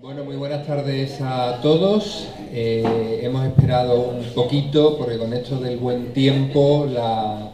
Bueno, muy buenas tardes a todos. Hemos esperado un poquito porque con esto del buen tiempo la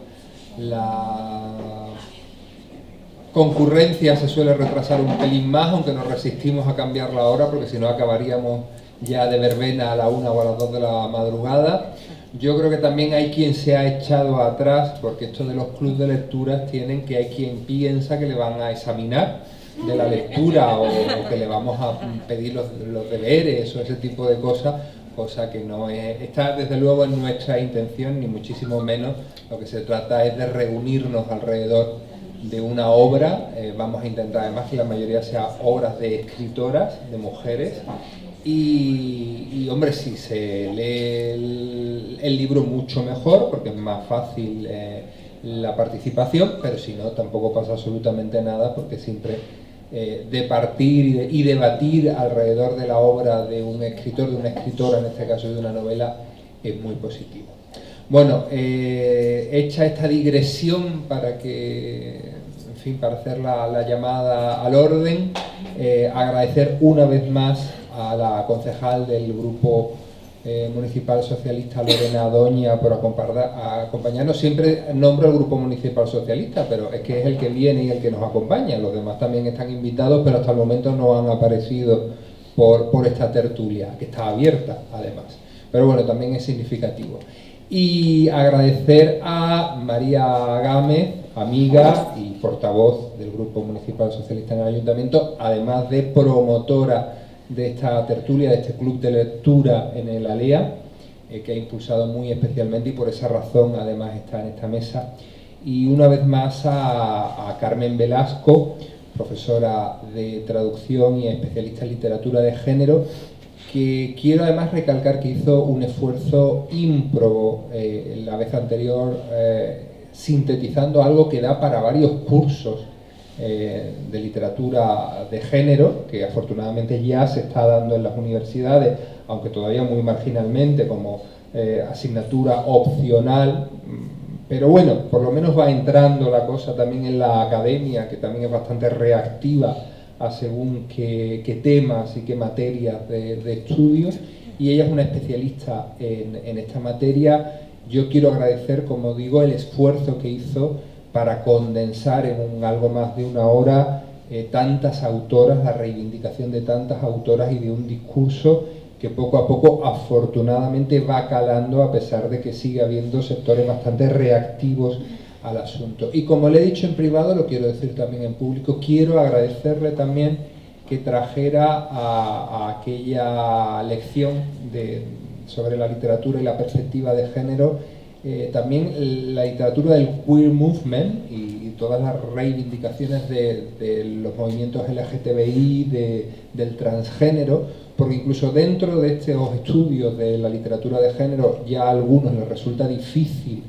concurrencia se suele retrasar un pelín más, aunque nos resistimos a cambiar la hora porque si no acabaríamos ya de verbena a la 1 o a las 2 de la madrugada. Yo creo que también hay quien se ha echado atrás porque esto de los clubes de lecturas tienen que hay quien piensa que le van a examinar de la lectura o que le vamos a pedir los deberes o ese tipo de cosas, cosa que no es, está desde luego en nuestra intención, ni muchísimo menos. Lo que se trata es de reunirnos alrededor de una obra. Vamos a intentar además que la mayoría sea obras de escritoras, de mujeres, y hombre, si se lee el libro mucho mejor, porque es más fácil la participación, pero si no tampoco pasa absolutamente nada, porque siempre de partir y debatir alrededor de la obra de un escritor, de una escritora, en este caso de una novela, es muy positivo. Bueno, hecha esta digresión para que, en fin, para hacer la llamada al orden, agradecer una vez más a la concejal del Grupo Municipal Socialista, Lorena Doña, por acompañarnos. Siempre nombro al Grupo Municipal Socialista, pero es que es el que viene y el que nos acompaña. Los demás también están invitados, pero hasta el momento no han aparecido por esta tertulia, que está abierta además. Pero bueno, también es significativo. Y agradecer a María Gámez, amiga y portavoz del Grupo Municipal Socialista en el Ayuntamiento, además de promotora de esta tertulia, de este club de lectura en el ALEA, que ha impulsado muy especialmente y por esa razón además está en esta mesa. Y una vez más a Carmen Velasco, profesora de traducción y especialista en literatura de género, que quiero además recalcar que hizo un esfuerzo ímprobo la vez anterior, sintetizando algo que da para varios cursos de literatura de género, que afortunadamente ya se está dando en las universidades, aunque todavía muy marginalmente, como asignatura opcional, pero bueno, por lo menos va entrando la cosa también en la academia, que también es bastante reactiva a según qué temas y qué materias de estudio, y ella es una especialista en esta materia. Yo quiero agradecer, como digo, el esfuerzo que hizo para condensar en algo más de una hora tantas autoras, la reivindicación de tantas autoras y de un discurso que poco a poco afortunadamente va calando, a pesar de que sigue habiendo sectores bastante reactivos al asunto. Y como le he dicho en privado, lo quiero decir también en público, quiero agradecerle también que trajera a aquella lección sobre la literatura y la perspectiva de género, también la literatura del queer movement y todas las reivindicaciones de los movimientos LGTBI, del transgénero, porque incluso dentro de estos estudios de la literatura de género ya a algunos les resulta difícil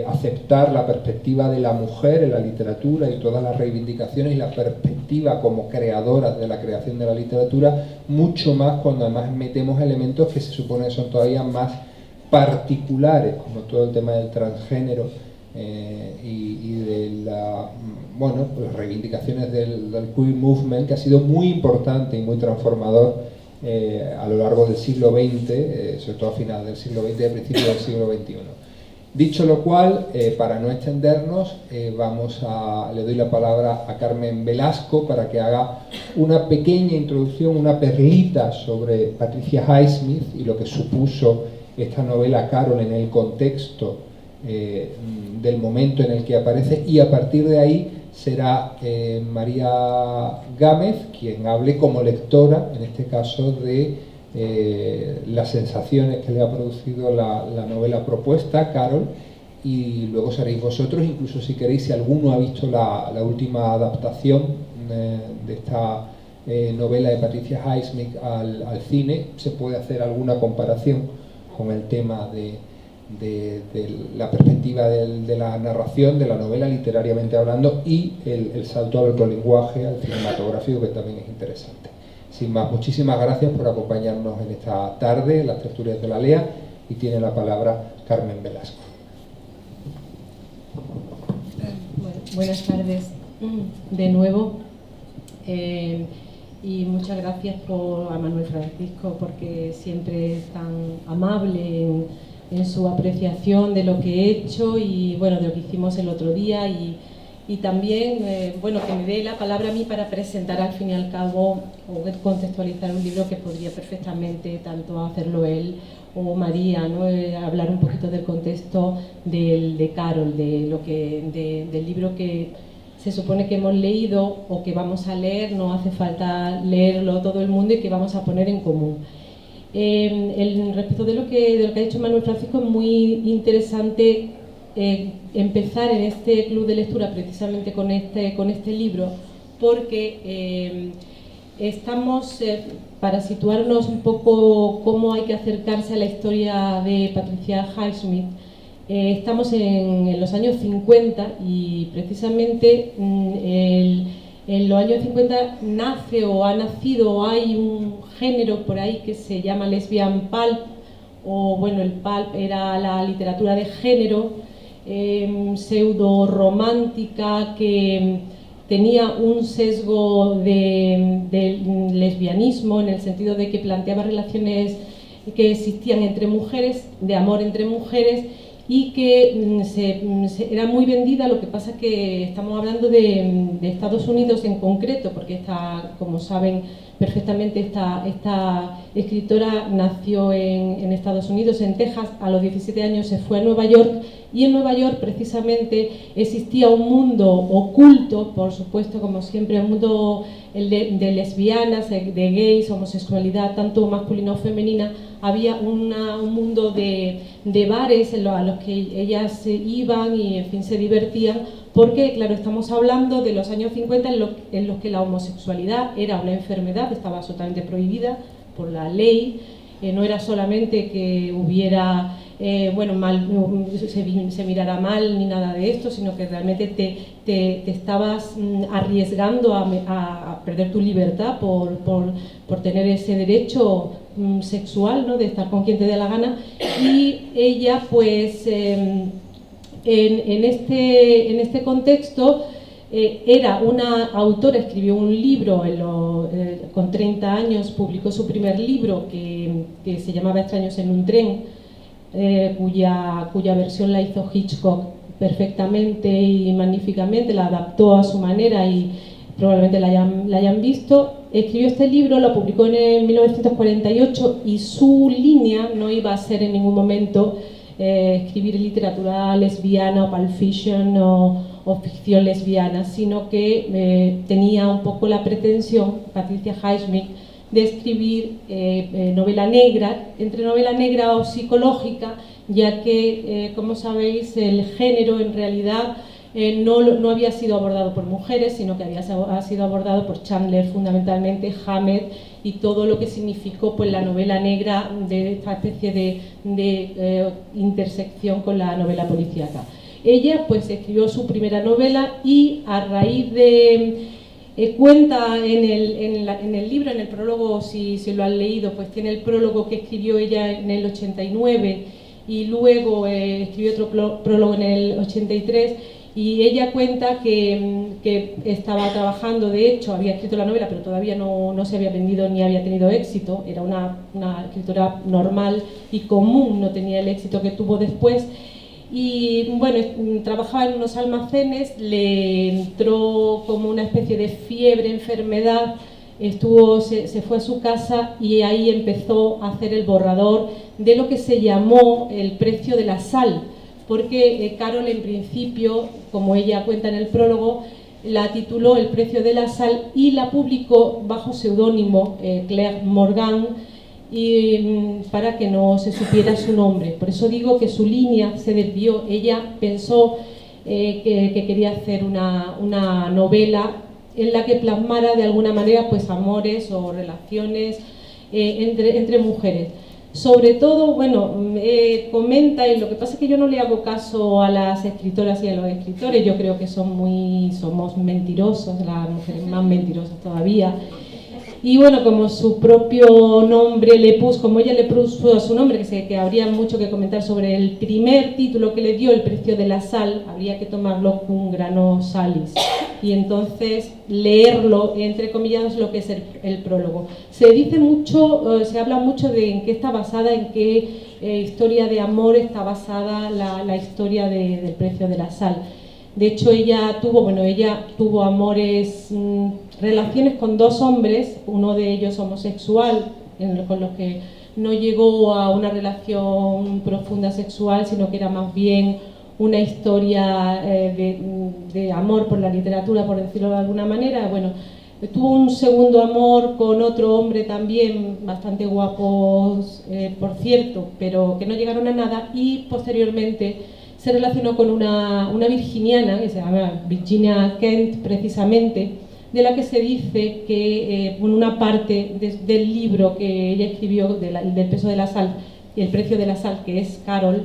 aceptar la perspectiva de la mujer en la literatura y todas las reivindicaciones y la perspectiva como creadoras de la creación de la literatura, mucho más cuando además metemos elementos que se supone son todavía más particulares, como todo el tema del transgénero y de las reivindicaciones del queer movement, que ha sido muy importante y muy transformador a lo largo del siglo XX, sobre todo a finales del siglo XX y a principios del siglo XXI. Dicho lo cual, para no extendernos, le doy la palabra a Carmen Velasco para que haga una pequeña introducción, una perlita sobre Patricia Highsmith y lo que supuso esta novela Carol en el contexto del momento en el que aparece, y a partir de ahí será María Gámez quien hable como lectora, en este caso, de las sensaciones que le ha producido la novela propuesta, Carol, y luego seréis vosotros, incluso si queréis, si alguno ha visto la última adaptación de esta novela de Patricia Highsmith al cine, se puede hacer alguna comparación con el tema de la perspectiva de la narración, de la novela literariamente hablando, y el salto al otro lenguaje, al cinematográfico, que también es interesante. Sin más, muchísimas gracias por acompañarnos en esta tarde en las tertulias de la LEA, y tiene la palabra Carmen Velasco. Bueno, buenas tardes de nuevo. y muchas gracias a Manuel Francisco, porque siempre es tan amable en su apreciación de lo que he hecho y bueno, de lo que hicimos el otro día, y también bueno, que me dé la palabra a mí para presentar al fin y al cabo o contextualizar un libro que podría perfectamente tanto hacerlo él o María, ¿no? Hablar un poquito del contexto de Carol, del libro que se supone que hemos leído o que vamos a leer. No hace falta leerlo todo el mundo y que vamos a poner en común. Respecto de lo que ha dicho Manuel Francisco, es muy interesante empezar en este club de lectura precisamente con este libro, porque estamos, para situarnos un poco cómo hay que acercarse a la historia de Patricia Highsmith, estamos en los años 50 y precisamente en los años 50 nace o ha nacido o hay un género por ahí que se llama lesbian pulp, o bueno, el pulp era la literatura de género pseudo romántica que tenía un sesgo de lesbianismo, en el sentido de que planteaba relaciones que existían entre mujeres, de amor entre mujeres, y que era muy vendida. Lo que pasa es que estamos hablando de Estados Unidos en concreto, porque como saben perfectamente, esta escritora nació en Estados Unidos, en Texas. A los 17 años se fue a Nueva York, y en Nueva York precisamente existía un mundo oculto, por supuesto, como siempre, un mundo de lesbianas, de gays, homosexualidad, tanto masculina o femenina. Había un mundo de bares a los que ellas iban y, en fin, se divertían, porque, claro, estamos hablando de los años 50 en los que la homosexualidad era una enfermedad, estaba absolutamente prohibida por la ley. No era solamente que hubiera, bueno, se mirara mal ni nada de esto, sino que realmente te estabas arriesgando a perder tu libertad por tener ese derecho sexual, ¿no?, de estar con quien te dé la gana. Y ella, pues, en este contexto, era una autora, escribió un libro con 30 años, publicó su primer libro que se llamaba Extraños en un tren, cuya versión la hizo Hitchcock perfectamente y magníficamente, la adaptó a su manera y probablemente la hayan visto. Escribió este libro, lo publicó en 1948, y su línea no iba a ser en ningún momento escribir literatura lesbiana o pulp fiction o ficción lesbiana, sino que tenía un poco la pretensión, Patricia Highsmith, de escribir novela negra, entre novela negra o psicológica, ya que, como sabéis, el género en realidad no había sido abordado por mujeres, sino que ha sido abordado por Chandler, fundamentalmente, Hammett, y todo lo que significó, pues, la novela negra, de esta especie de intersección con la novela policíaca. Ella, pues, escribió su primera novela y, a raíz de cuenta en el libro, en el prólogo, si lo han leído, pues tiene el prólogo que escribió ella en el 89, y luego escribió otro prólogo en el 83, y ella cuenta que estaba trabajando, de hecho había escrito la novela, pero todavía no se había vendido ni había tenido éxito. Era una escritora normal y común, no tenía el éxito que tuvo después. Y bueno, trabajaba en unos almacenes, le entró como una especie de fiebre, enfermedad, se fue a su casa y ahí empezó a hacer el borrador de lo que se llamó El precio de la sal, porque Carol, en principio, como ella cuenta en el prólogo, la tituló El precio de la sal y la publicó bajo seudónimo, Claire Morgan, y para que no se supiera su nombre. Por eso digo que su línea se desvió. Ella pensó que quería hacer una novela en la que plasmara de alguna manera, pues, amores o relaciones entre mujeres. Sobre todo, bueno, comenta, y lo que pasa es que yo no le hago caso a las escritoras y a los escritores. Yo creo que somos mentirosos, las mujeres más mentirosas todavía. Y bueno, como su propio nombre le puso, como ella le puso a su nombre, que sé que habría mucho que comentar sobre el primer título que le dio, El precio de la sal, habría que tomarlo cum grano salis. Y entonces leerlo, entre comillas, lo que es el prólogo. Se dice mucho, se habla mucho de en qué está basada, en qué historia de amor está basada la historia del precio de la sal. De hecho, ella tuvo amores, relaciones con dos hombres, uno de ellos homosexual, con los que no llegó a una relación profunda sexual, sino que era más bien una historia de amor por la literatura, por decirlo de alguna manera. Bueno, tuvo un segundo amor con otro hombre también, bastante guapos, por cierto, pero que no llegaron a nada, y posteriormente se relacionó con una virginiana que se llama Virginia Kent, precisamente, de la que se dice que en una parte del libro que ella escribió, del peso de la sal y el precio de la sal, que es Carol,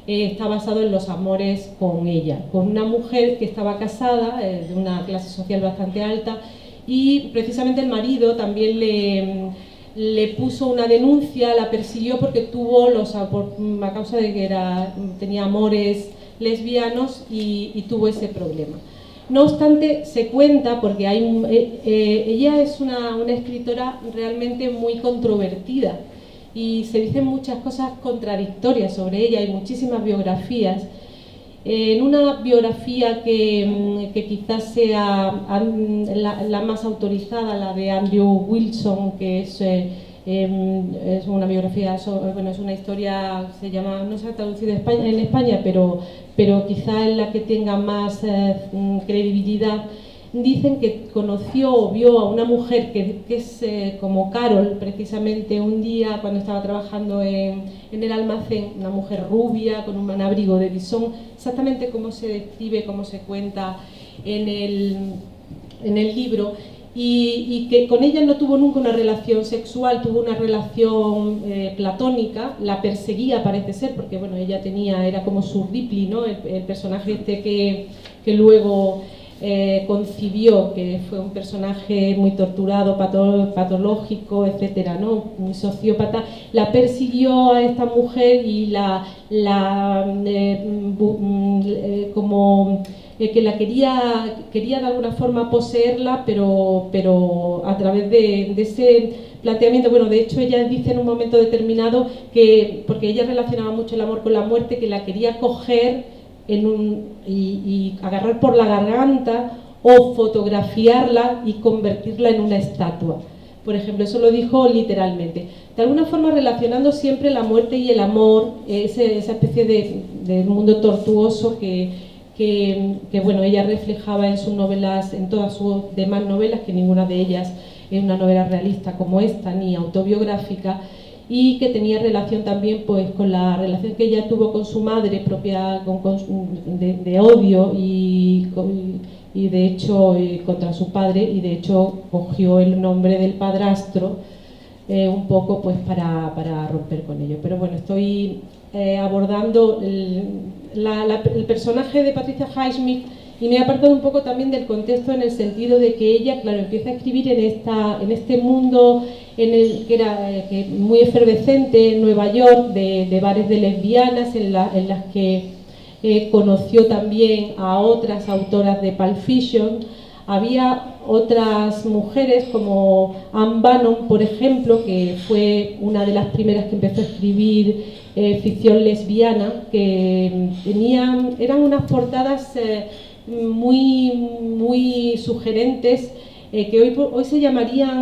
está basado en los amores con ella, con una mujer que estaba casada, de una clase social bastante alta, y precisamente el marido también le puso una denuncia, la persiguió porque tuvo a causa de que tenía amores lesbianos y tuvo ese problema. No obstante, se cuenta, porque ella es una escritora realmente muy controvertida y se dicen muchas cosas contradictorias sobre ella, hay muchísimas biografías. En una biografía que quizás sea la más autorizada, la de Andrew Wilson, que es una biografía, es una historia, se llama, no se ha traducido en España, pero quizá es la que tenga más credibilidad. Dicen que conoció o vio a una mujer que es como Carol, precisamente un día cuando estaba trabajando en el almacén, una mujer rubia con un abrigo de bisón, exactamente como se describe, como se cuenta en el libro, y que con ella no tuvo nunca una relación sexual, tuvo una relación platónica, la perseguía, parece ser, porque bueno, ella era como su Ripley, ¿no? El personaje que luego concibió, que fue un personaje muy torturado, patológico, etcétera, ¿no? Muy sociópata, la persiguió a esta mujer y que la quería de alguna forma poseerla, pero a través de ese planteamiento. Bueno, de hecho ella dice en un momento determinado porque ella relacionaba mucho el amor con la muerte, que la quería coger y agarrar por la garganta o fotografiarla y convertirla en una estatua. Por ejemplo, eso lo dijo literalmente. De alguna forma relacionando siempre la muerte y el amor, esa especie de mundo tortuoso que bueno, ella reflejaba en sus novelas, en todas sus demás novelas, que ninguna de ellas es una novela realista como esta, ni autobiográfica, y que tenía relación también pues con la relación que ella tuvo con su madre propia, de odio y de hecho contra su padre, y de hecho cogió el nombre del padrastro un poco pues para romper con ello. Pero bueno, estoy abordando el personaje de Patricia Highsmith y me he apartado un poco también del contexto, en el sentido de que ella, claro, empieza a escribir en este mundo que era muy efervescente en Nueva York, de bares de lesbianas, en las que conoció también a otras autoras de Pulp Fiction. Había otras mujeres como Anne Bannon, por ejemplo, que fue una de las primeras que empezó a escribir ficción lesbiana, que eran unas portadas muy sugerentes, que hoy se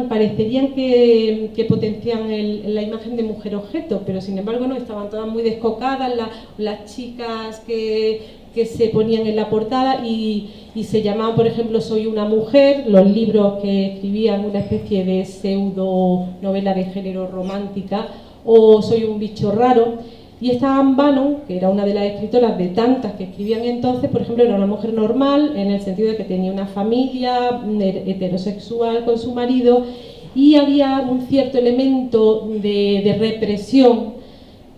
parecerían que potencian la imagen de mujer objeto, pero sin embargo no, estaban todas muy descocadas, las chicas que se ponían en la portada, y se llamaban, por ejemplo, Soy una mujer, los libros que escribían una especie de pseudo novela de género romántica, o Soy un bicho raro. Y esta Anne Bannon, que era una de las escritoras de tantas que escribían entonces, por ejemplo, era una mujer normal, en el sentido de que tenía una familia heterosexual con su marido, y había un cierto elemento de represión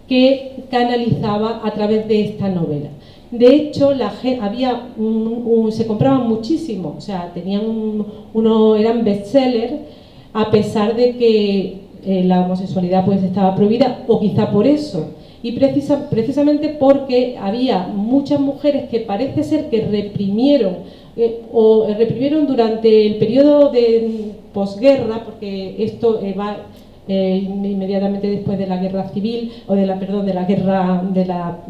que canalizaba a través de esta novela. De hecho, se compraban muchísimo, o sea, eran bestsellers. a pesar de que la homosexualidad pues estaba prohibida, o quizá por eso. Y precisamente porque había muchas mujeres que parece ser que reprimieron durante el periodo de posguerra, porque esto va inmediatamente después de la guerra civil, o de la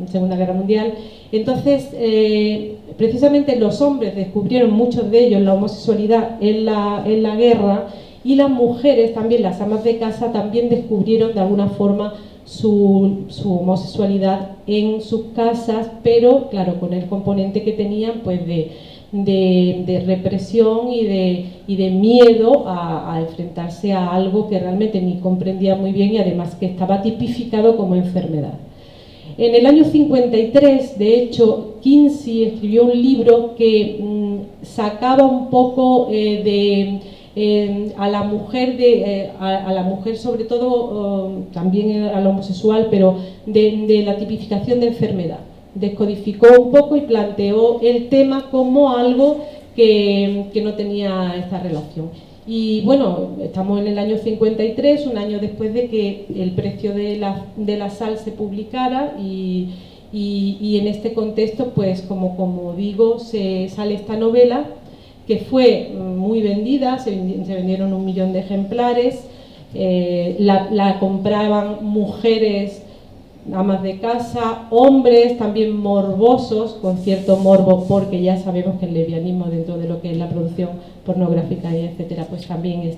Segunda Guerra Mundial. Entonces, precisamente los hombres descubrieron, muchos de ellos, la homosexualidad en la guerra, y las mujeres también, las amas de casa, también descubrieron de alguna forma su homosexualidad en sus casas, pero claro, con el componente que tenían pues de represión y de miedo a enfrentarse a algo que realmente ni comprendía muy bien, y además que estaba tipificado como enfermedad. En el año 53, de hecho, Kinsey escribió un libro que sacaba un poco a la mujer sobre todo, también al homosexual, pero de la tipificación de enfermedad. Descodificó un poco y planteó el tema como algo que no tenía esta relación. Y bueno, estamos en el año 53, un año después de que el precio de la sal se publicara, y en este contexto, pues como digo, sale esta novela, que fue muy vendida, se vendieron 1 millón de ejemplares, la compraban mujeres, amas de casa, hombres también morbosos, con cierto morbo, porque ya sabemos que el lesbianismo, dentro de lo que es la producción pornográfica y etcétera, pues también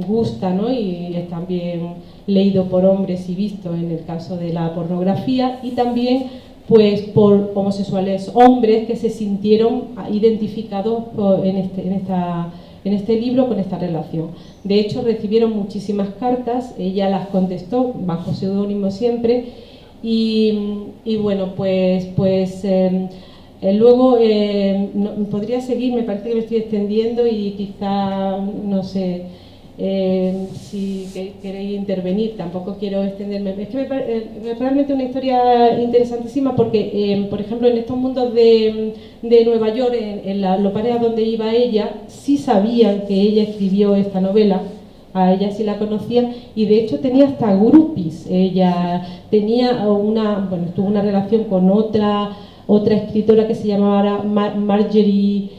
gusta, ¿no? Y es también leído por hombres y visto en el caso de la pornografía, y también pues por homosexuales hombres que se sintieron identificados en este libro con esta relación. De hecho, recibieron muchísimas cartas, ella las contestó bajo seudónimo siempre, y bueno, luego podría seguir, me parece que me estoy extendiendo y quizá, no sé, si queréis intervenir, tampoco quiero extenderme. Es que es realmente una historia interesantísima, porque, por ejemplo, en estos mundos de Nueva York, en los parejas donde iba ella, sí sabían que ella escribió esta novela, a ella sí la conocían, y de hecho tenía hasta groupies. Ella tenía tuvo una relación con otra escritora que se llamaba Marjorie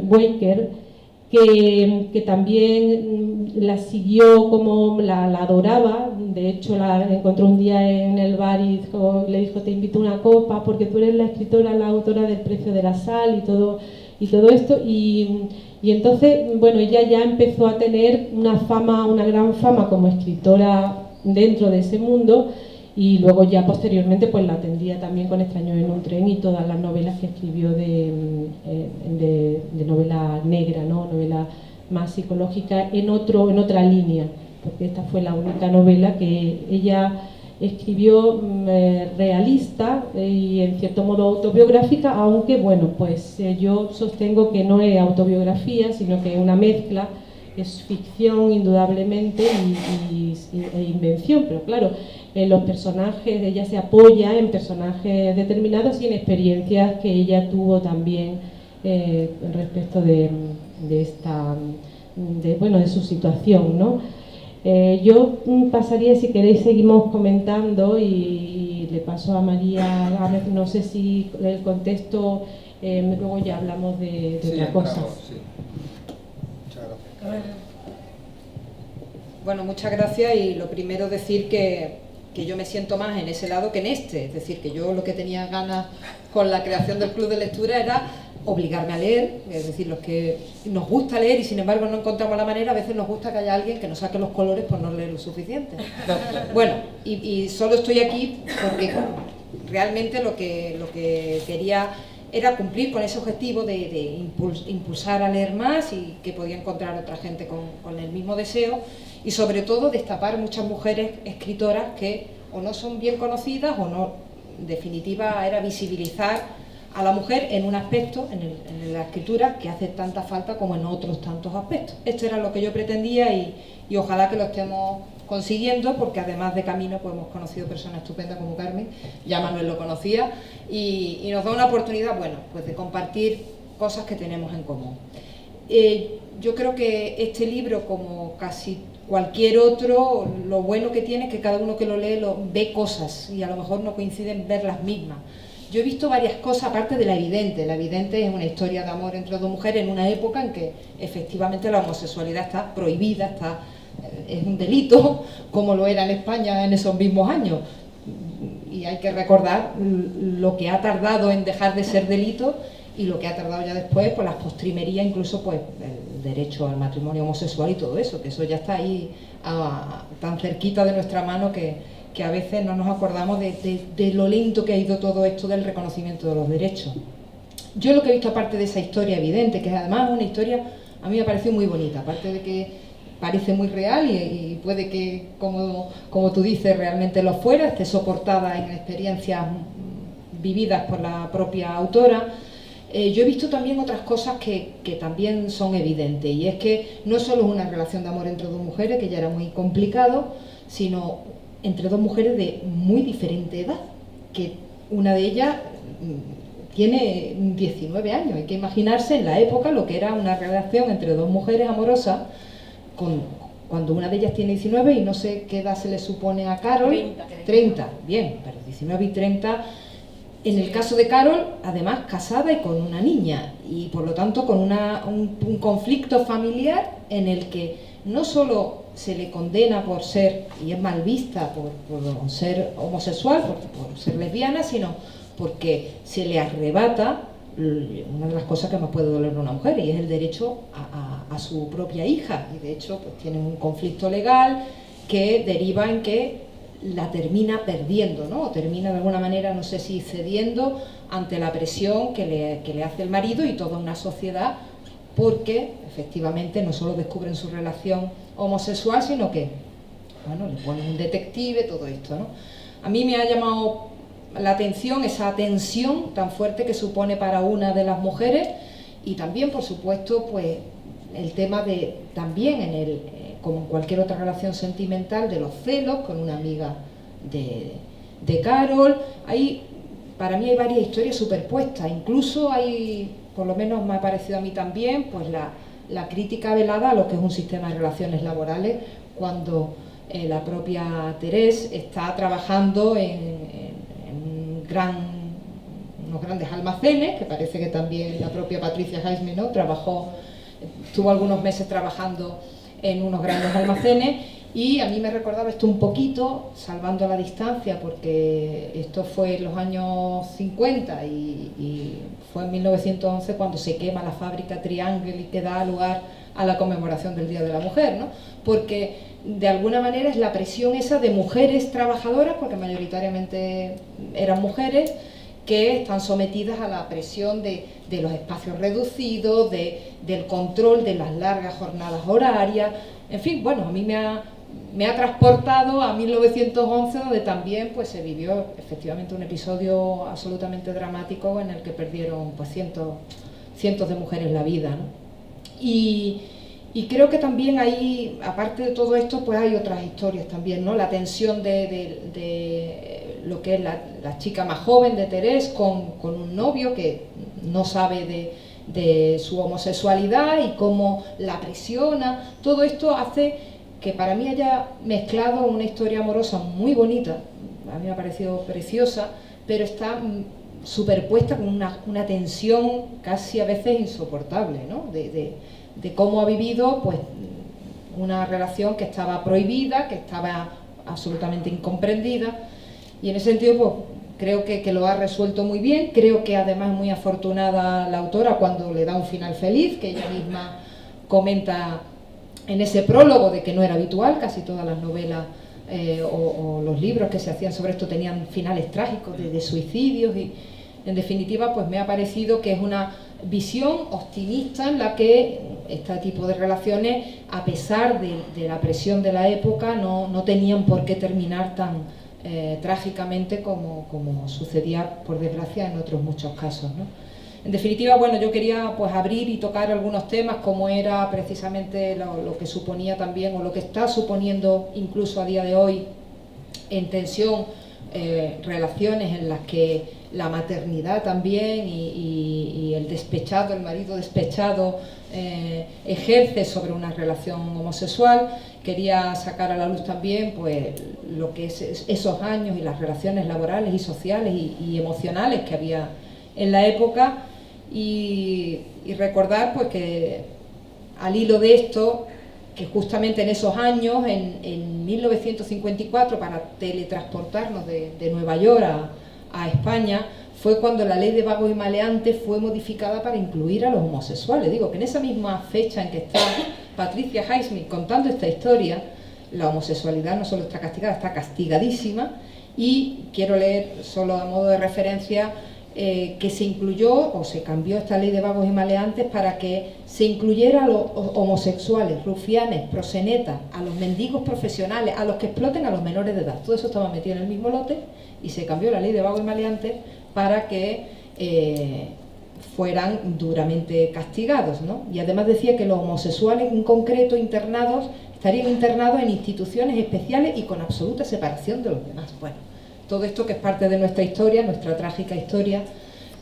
Waker, que también la siguió, como la adoraba. De hecho, la encontró un día en el bar y le dijo: te invito a una copa porque tú eres la escritora, la autora del Precio de la Sal y todo esto. Y entonces, bueno, ella ya empezó a tener una gran fama como escritora dentro de ese mundo, y luego ya posteriormente pues la atendía también con Extraños en un tren y todas las novelas que escribió de novela negra, ¿no? Novela más psicológica en otra línea, porque esta fue la única novela que ella escribió realista y en cierto modo autobiográfica, aunque bueno, pues yo sostengo que no es autobiografía, sino que es una mezcla. Es ficción indudablemente e invención, pero claro, los personajes, ella se apoya en personajes determinados y en experiencias que ella tuvo también respecto de su situación, ¿no? Yo pasaría, si queréis seguimos comentando, y le paso a María, no sé si el contexto, luego ya hablamos de otra cosa. Sí. Bueno, muchas gracias, y lo primero decir que yo me siento más en ese lado que en este, es decir, que yo lo que tenía ganas con la creación del club de lectura era obligarme a leer, es decir, los que nos gusta leer y sin embargo no encontramos la manera, a veces nos gusta que haya alguien que nos saque los colores por no leer lo suficiente. Bueno, y solo estoy aquí porque realmente lo que quería era cumplir con ese objetivo de impulsar a leer más, y que podía encontrar otra gente con el mismo deseo, y sobre todo destapar muchas mujeres escritoras que o no son bien conocidas o no, en definitiva era visibilizar a la mujer en un aspecto, en la escritura, que hace tanta falta como en otros tantos aspectos. Esto era lo que yo pretendía, y ojalá que lo estemos consiguiendo, porque además de camino pues hemos conocido personas estupendas como Carmen, ya Manuel lo conocía, y nos da una oportunidad, bueno, pues de compartir cosas que tenemos en común. yo creo que este libro, como casi cualquier otro, lo bueno que tiene es que cada uno que lo lee ve cosas y a lo mejor no coinciden ver las mismas. Yo he visto varias cosas aparte de la evidente. La evidente es una historia de amor entre dos mujeres en una época en que efectivamente la homosexualidad está prohibida, es un delito, como lo era en España en esos mismos años. Y hay que recordar lo que ha tardado en dejar de ser delito y lo que ha tardado ya después, pues las postrimerías, incluso pues el derecho al matrimonio homosexual y todo eso, que eso ya está ahí tan cerquita de nuestra mano que a veces no nos acordamos de lo lento que ha ido todo esto del reconocimiento de los derechos. Yo lo que he visto, aparte de esa historia evidente, que además es una historia, a mí me ha parecido muy bonita, aparte de que parece muy real y puede que, como tú dices, realmente lo fuera, esté soportada en experiencias vividas por la propia autora. Yo he visto también otras cosas que también son evidentes, y es que no solo es una relación de amor entre dos mujeres, que ya era muy complicado, sino entre dos mujeres de muy diferente edad, que una de ellas tiene 19 años. Hay que imaginarse en la época lo que era una relación entre dos mujeres amorosas, cuando una de ellas tiene 19 y no sé qué edad se le supone a Carol. 30, bien, pero 19 y 30... En el caso de Carol, además casada y con una niña, y por lo tanto con un conflicto familiar en el que no solo se le condena por ser, y es mal vista por ser homosexual, por ser lesbiana, sino porque se le arrebata una de las cosas que más puede doler a una mujer, y es el derecho a su propia hija. Y de hecho pues tienen un conflicto legal que deriva en que la termina perdiendo, ¿no? O termina de alguna manera, no sé si cediendo ante la presión que le hace el marido y toda una sociedad, porque efectivamente no solo descubren su relación homosexual, sino que, bueno, le ponen un detective, todo esto, ¿no? A mí me ha llamado la atención esa tensión tan fuerte que supone para una de las mujeres, y también, por supuesto, pues el tema de, también como en cualquier otra relación sentimental, de los celos con una amiga de Carol. Para mí hay varias historias superpuestas, incluso hay, por lo menos me ha parecido a mí también, pues la crítica velada a lo que es un sistema de relaciones laborales, cuando la propia Teresa está trabajando en unos grandes almacenes, que parece que también la propia Patricia Highsmith, ¿no?, estuvo algunos meses trabajando en unos grandes almacenes, y a mí me recordaba esto un poquito, salvando la distancia, porque esto fue en los años 50 y fue en 1911 cuando se quema la fábrica Triangle y que da lugar a la conmemoración del Día de la Mujer, ¿no? Porque de alguna manera es la presión esa de mujeres trabajadoras, porque mayoritariamente eran mujeres, que están sometidas a la presión de los espacios reducidos, del control de las largas jornadas horarias. En fin, bueno, a mí me ha transportado a 1911, donde también pues se vivió efectivamente un episodio absolutamente dramático en el que perdieron pues cientos de mujeres la vida, ¿no? Y creo que también hay, aparte de todo esto, pues hay otras historias también, ¿no? La tensión de lo que es la chica más joven de Teresa con un novio que no sabe de su homosexualidad y cómo la presiona. Todo esto hace que para mí haya mezclado una historia amorosa muy bonita, a mí me ha parecido preciosa, pero está superpuesta con una tensión casi a veces insoportable, ¿no? De cómo ha vivido pues una relación que estaba prohibida, que estaba absolutamente incomprendida, y en ese sentido pues creo que lo ha resuelto muy bien. Creo que además es muy afortunada la autora cuando le da un final feliz, que ella misma comenta en ese prólogo de que no era habitual. Casi todas las novelas o los libros que se hacían sobre esto tenían finales trágicos de suicidios, y en definitiva pues me ha parecido que es una visión optimista en la que este tipo de relaciones, a pesar de la presión de la época, no tenían por qué terminar tan trágicamente como sucedía, por desgracia, en otros muchos casos, ¿no? En definitiva, bueno, yo quería pues abrir y tocar algunos temas, como era precisamente lo que suponía también, o lo que está suponiendo incluso a día de hoy en tensión, relaciones en las que la maternidad también y el despechado, el marido despechado ejerce sobre una relación homosexual. Quería sacar a la luz también pues lo que es esos años y las relaciones laborales y sociales y emocionales que había en la época, y recordar pues que al hilo de esto, que justamente en esos años, en 1954, para teletransportarnos de Nueva York a España, fue cuando la ley de vagos y maleantes fue modificada para incluir a los homosexuales. Digo que en esa misma fecha en que está Patricia Highsmith contando esta historia, la homosexualidad no solo está castigada, está castigadísima. Y quiero leer solo a modo de referencia que se incluyó o se cambió esta ley de vagos y maleantes para que se incluyera a los homosexuales, rufianes, proxenetas, a los mendigos profesionales, a los que exploten a los menores de edad. Todo eso estaba metido en el mismo lote y se cambió la ley de vagos y maleantes para que fueran duramente castigados, ¿no? Y además decía que los homosexuales en concreto internados estarían internados en instituciones especiales y con absoluta separación de los demás. Bueno, todo esto que es parte de nuestra historia, nuestra trágica historia,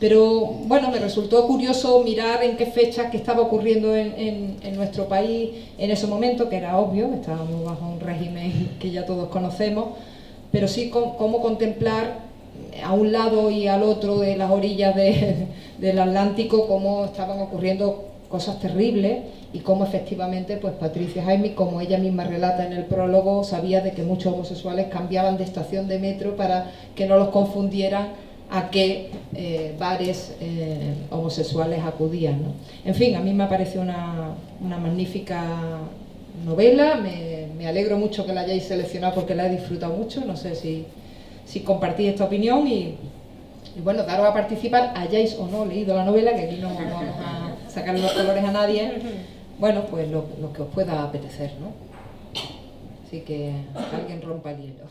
pero bueno, me resultó curioso mirar en qué fechas que estaba ocurriendo en nuestro país en ese momento, que era obvio, estábamos bajo un régimen que ya todos conocemos, pero sí cómo contemplar a un lado y al otro de las orillas del Atlántico cómo estaban ocurriendo cosas terribles y cómo efectivamente pues Patricia Highsmith, como ella misma relata en el prólogo, sabía de que muchos homosexuales cambiaban de estación de metro para que no los confundieran a qué bares homosexuales acudían, ¿no? En fin, a mí me parece una magnífica novela, me alegro mucho que la hayáis seleccionado porque la he disfrutado mucho, no sé si compartís esta opinión y bueno, daros a participar, hayáis o no leído la novela, que aquí no vamos a sacar los colores a nadie, bueno, pues lo que os pueda apetecer, ¿no? Así que alguien rompa el hielo.